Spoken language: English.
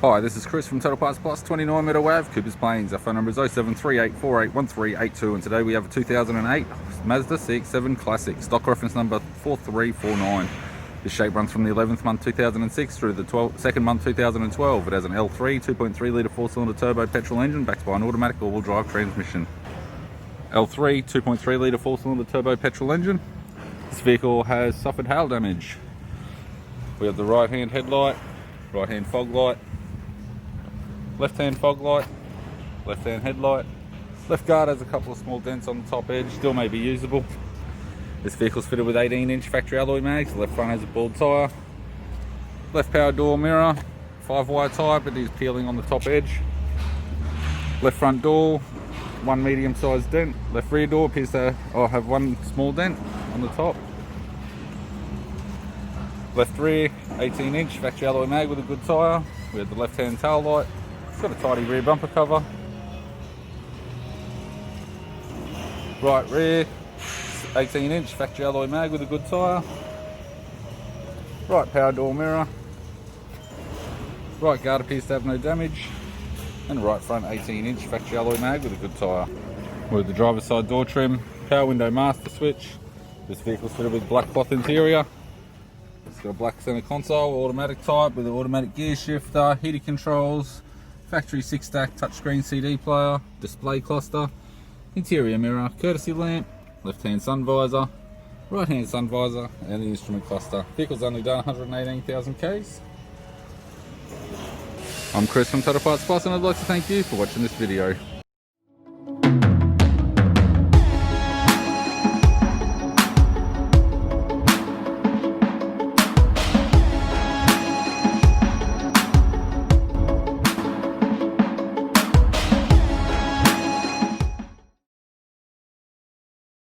Hi, this is Chris from Total Parts Plus, 29 Meadow Ave, Coopers Plains. Our phone number is 0738481382, and today we have a 2008 Mazda CX-7 Classic, stock reference number 4349. This shape runs from the 11th month 2006 through the 2nd month 2012. It has an L3 2.3 litre 4-cylinder turbo petrol engine backed by an automatic all-wheel drive transmission. L3 2.3 litre 4-cylinder turbo petrol engine. This vehicle has suffered hail damage. We have the right hand headlight, right hand fog light, left hand fog light, left hand headlight. Left guard has a couple of small dents on the top edge, still may be usable. This vehicle is fitted with 18-inch factory alloy mags. The left front has a bald tyre. Left power door mirror, 5-wire tyre, but it is peeling on the top edge. Left front door, one medium-sized dent. Left rear door appears to have one small dent on the top. Left rear, 18-inch factory alloy mag with a good tyre. We have the left-hand tail light. It's got a tidy rear bumper cover. Right rear, 18-inch factory alloy mag with a good tyre. Right power door mirror. Right guard appears to have no damage. And right front 18-inch factory alloy mag with a good tyre. With the driver's side door trim, power window master switch. This vehicle's fitted with black cloth interior. It's got a black center console, automatic type with an automatic gear shifter, heated controls, factory 6-stack touchscreen CD player, display cluster, interior mirror, courtesy lamp, left hand sun visor, right hand sun visor, and the instrument cluster. Vehicle's only done 118,000 Ks. I'm Chris from Total Parts Plus, and I'd like to thank you for watching this video.